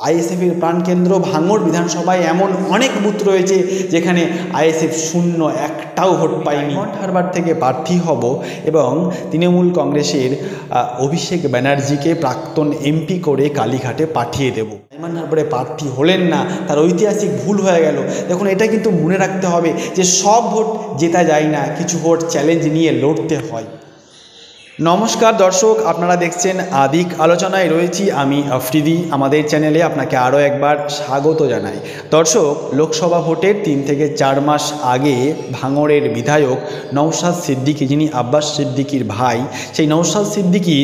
আইএসএফের প্রাণকেন্দ্র ভাঙড় বিধানসভায় এমন অনেক বুথ রয়েছে যেখানে আইএসএফ শূন্য, একটাও ভোট পায়নি। ডায়মন্ড হারবার থেকে প্রার্থী হব এবং তৃণমূল কংগ্রেসের অভিষেক ব্যানার্জিকে প্রাক্তন এমপি করে কালীঘাটে পাঠিয়ে দেব। ডায়মন্ড হারবারে প্রার্থী হলেন না, তার ঐতিহাসিক ভুল হয়ে গেল। দেখুন, এটা কিন্তু মনে রাখতে হবে যে সব ভোট জেতা যায় না, কিছু ভোট চ্যালেঞ্জ নিয়ে লড়তে হয়। নমস্কার দর্শক, আপনারা দেখছেন আদিক আলোচনায় রয়েছি আমি আফ্রিদি। আমাদের চ্যানেলে আপনাকে আরও একবার স্বাগত জানাই। দর্শক, লোকসভা ভোটের 3 থেকে 4 মাস আগে ভাঙড়ের বিধায়ক নওশাদ সিদ্দিকী, যিনি আব্বাস সিদ্দিকীর ভাই, সেই নওশাদ সিদ্দিকী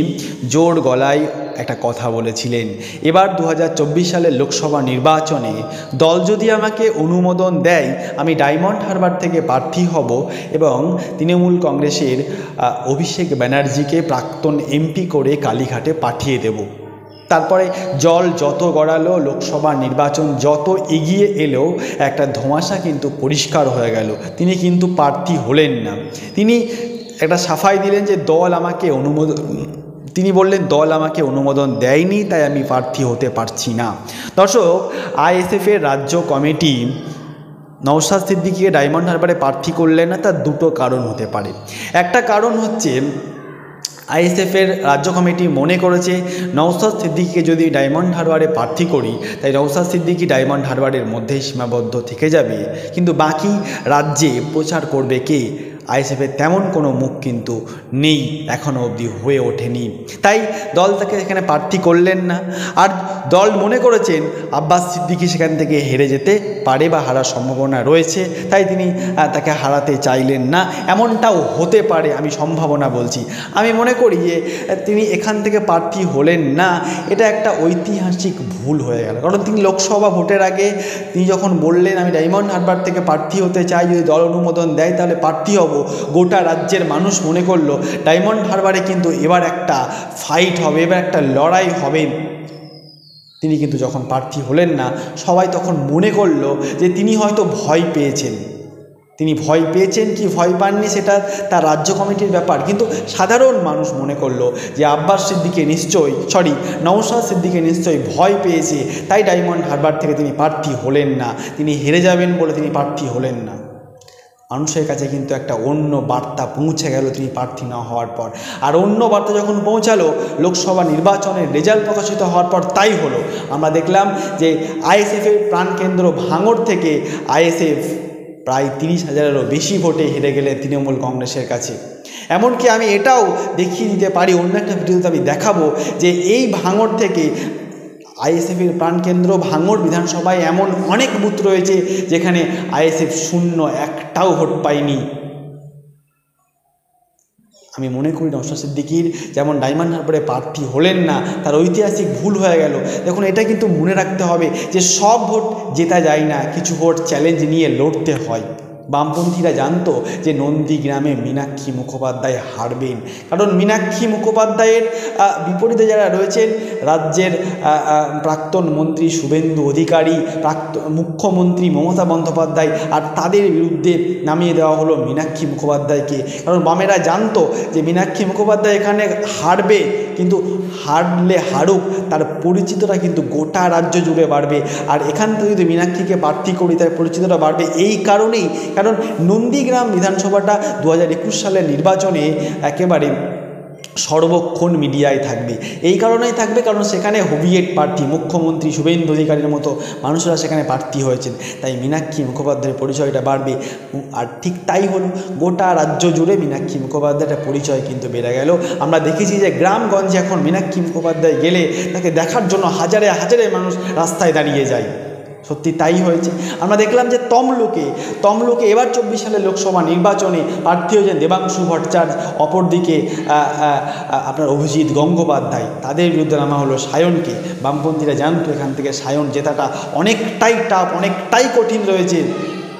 জোর গলায় একটা কথা বলেছিলেন, এবার 2024 সালের লোকসভা নির্বাচনে দল যদি আমাকে অনুমোদন দেয়, আমি ডায়মন্ড হারবার থেকে প্রার্থী হব এবং তৃণমূল কংগ্রেসের অভিষেক ব্যানার্জিকে প্রাক্তন এমপি করে কালীঘাটে পাঠিয়ে দেব। তারপরে জল যত গড়ালো, লোকসভা নির্বাচন যত এগিয়ে এলো, একটা ধোঁয়াশা কিন্তু পরিষ্কার হয়ে গেল। তিনি কিন্তু প্রার্থী হলেন না। তিনি একটা সাফাই দিলেন যে তিনি বললেন দল আমাকে অনুমোদন দেয়নি, তাই আমি প্রার্থী হতে পারছি না। দর্শক, আইএসএফের রাজ্য কমিটি নওশাদ সিদ্দিকীকে ডায়মন্ড হারবারে প্রার্থী করলেন না, তার দুটো কারণ হতে পারে। একটা কারণ হচ্ছে আইএসএফের রাজ্য কমিটি মনে করেছে নওশাদ সিদ্দিকীকে যদি ডায়মন্ড হারবারে প্রার্থী করি, তাই নওশাদ সিদ্দিকী ডায়মন্ড হারবারের মধ্যেই সীমাবদ্ধ থেকে যাবে, কিন্তু বাকি রাজ্যে প্রচার করবে কে? আইএসএফের তেমন কোনো মুখ কিন্তু নেই, এখনও অবধি হয়ে ওঠেনি। তাই দল তাকে এখানে প্রার্থী করলেন না। আর দল মনে করেছেন আব্বাস সিদ্দিকী সেখান থেকে হেরে যেতে পারে বা হারার সম্ভাবনা রয়েছে, তাই তিনি তাকে হারাতে চাইলেন না। এমনটাও হতে পারে, আমি সম্ভাবনা বলছি। আমি মনে করি যে তিনি এখান থেকে প্রার্থী হলেন না, এটা একটা ঐতিহাসিক ভুল হয়ে গেল। কারণ তিনি লোকসভা ভোটের আগে তিনি যখন বললেন আমি ডায়মন্ড হারবার থেকে প্রার্থী হতে চাই, যদি দল অনুমোদন দেয় তাহলে প্রার্থী হব, গোটা রাজ্যের মানুষ মনে করলো ডায়মন্ড হারবারে কিন্তু এবার একটা ফাইট হবে, এবার একটা লড়াই হবে। তিনি কিন্তু যখন প্রার্থী হলেন না, সবাই তখন মনে করলো যে তিনি হয়তো ভয় পেয়েছেন। তিনি ভয় পেয়েছেন কি ভয় পাননি সেটা তার রাজ্য কমিটির ব্যাপার, কিন্তু সাধারণ মানুষ মনে করলো যে আব্বাস সিদ্দিকী নওশাদ সিদ্দিকী নিশ্চয়ই ভয় পেয়েছে, তাই ডায়মন্ড হারবার থেকে তিনি প্রার্থী হলেন না। তিনি হেরে যাবেন বলে তিনি প্রার্থী হলেন না। মানুষের কাছে কিন্তু একটা অন্য বার্তা পৌঁছে গেল তিনি প্রার্থী না হওয়ার পর। আর অন্য বার্তা যখন পৌঁছালো লোকসভা নির্বাচনের রেজাল্ট প্রকাশিত হওয়ার পর, তাই হলো। আমরা দেখলাম যে আইএসএফের প্রাণকেন্দ্র ভাঙড় থেকে আইএসএফ প্রায় 30,000-এরও বেশি ভোটে হেরে গেলে তৃণমূল কংগ্রেসের কাছে। এমনকি আমি এটাও দেখিয়ে দিতে পারি, অন্য একটা ভিডিওতে আমি দেখাবো যে এই ভাঙড় থেকে আইএসএফের প্রাণকেন্দ্র ভাঙড় বিধানসভায় এমন অনেক বুথ রয়েছে যেখানে আইএসএফ শূন্য, একটাও ভোট পায়নি। আমি মনে করি নওশাদ সিদ্দিকীর যেমন ডায়মন্ড হারবারে প্রার্থী হলেন না, তার ঐতিহাসিক ভুল হয়ে গেল। দেখুন, এটা কিন্তু মনে রাখতে হবে যে সব ভোট জেতা যায় না, কিছু ভোট চ্যালেঞ্জ নিয়ে লড়তে হয়। বামপন্থীরা জানতো যে নন্দীগ্রামে মীনাক্ষী মুখোপাধ্যায় হারবেন, কারণ মীনাক্ষী মুখোপাধ্যায়ের বিপরীতে যারা রয়েছেন রাজ্যের প্রাক্তন মন্ত্রী শুভেন্দু অধিকারী, মুখ্যমন্ত্রী মমতা বন্দ্যোপাধ্যায়, আর তাদের বিরুদ্ধে নামিয়ে দেওয়া হলো মীনাক্ষী মুখোপাধ্যায়কে। কারণ বামেরা জানতো যে মীনাক্ষী মুখোপাধ্যায় এখানে হারবে, কিন্তু হারলে হারুক, তার পরিচিতটা কিন্তু গোটা রাজ্য জুড়ে বাড়বে। আর এখান থেকে যদি মীনাক্ষীকে প্রার্থী করি, তার পরিচিতটা বাড়বে এই কারণেই, কারণ নন্দীগ্রাম বিধানসভাটা 2021 সালের নির্বাচনে একেবারে সর্বক্ষণ মিডিয়ায় থাকবে। এই কারণেই থাকবে কারণ সেখানে হেভিওয়েট প্রার্থী মুখ্যমন্ত্রী শুভেন্দু অধিকারীর মতো মানুষরা সেখানে প্রার্থী হয়েছেন, তাই মীনাক্ষী মুখোপাধ্যায়ের পরিচয়টা বাড়বে। আর ঠিক তাই হলো, গোটা রাজ্য জুড়ে মীনাক্ষী মুখোপাধ্যায়ের পরিচয় কিন্তু বেড়ে গেল। আমরা দেখেছি যে গ্রামগঞ্জে এখন মীনাক্ষী মুখোপাধ্যায় গেলে তাকে দেখার জন্য হাজারে হাজারে মানুষ রাস্তায় দাঁড়িয়ে যায়। সত্যি তাই হয়েছে। আমরা দেখলাম যে তমলুকে এবার 24 সালের লোকসভা নির্বাচনে প্রার্থী হয়েছেন দেবাংশু ভট্টাচার্য, অপরদিকে আপনার অভিজিৎ গঙ্গোপাধ্যায়, তাদের বিরুদ্ধে নামা হলো সায়নকে। বামপন্থীরা জানতো এখান থেকে সায়ন জেতাটা অনেকটাই টাফ, অনেকটাই কঠিন রয়েছে,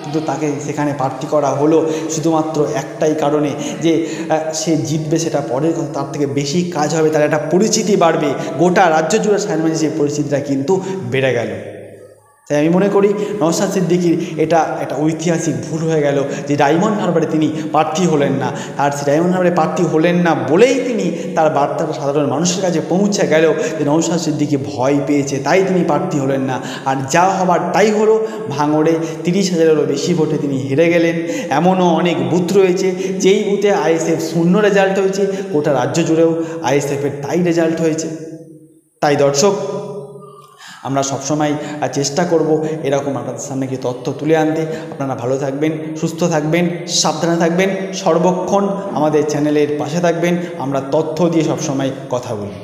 কিন্তু তাকে সেখানে প্রার্থী করা হলো শুধুমাত্র একটাই কারণে যে সে জিতবে সেটা পরের কথা, তার থেকে বেশি কাজ হবে, তার একটা পরিচিতি বাড়বে। গোটা রাজ্য জুড়ে সায়ন মাঝি সেই পরিচিতিটা কিন্তু বেড়ে গেল। তাই আমি মনে করি নওশাদ সিদ্দিকীর এটা একটা ঐতিহাসিক ভুল হয়ে গেল যে ডায়মন্ড হারবারে তিনি প্রার্থী হলেন না। আর সেই ডায়মন্ড হারবারে প্রার্থী হলেন না বলেই তিনি তার বার্তাটা সাধারণ মানুষের কাছে পৌঁছে গেল যে নওশাদ সিদ্দিকী ভয় পেয়েছে, তাই তিনি প্রার্থী হলেন না। আর যা হবার তাই হলো, ভাঙড়ে 30,000-এরও বেশি ভোটে তিনি হেরে গেলেন। এমনও অনেক বুথ রয়েছে যেই বুথে আইএসএফ শূন্য রেজাল্ট হয়েছে, গোটা রাজ্য জুড়েও আইএসএফের তাই রেজাল্ট হয়েছে। তাই দর্শক, আমরা সবসময় চেষ্টা করব এরকম আপনাদের সামনে কি তথ্য তুলে আনতে। আপনারা ভালো থাকবেন, সুস্থ থাকবেন, সাবধানে থাকবেন, সর্বক্ষণ আমাদের চ্যানেলের পাশে থাকবেন। আমরা তথ্য দিয়ে সবসময় কথা বলি।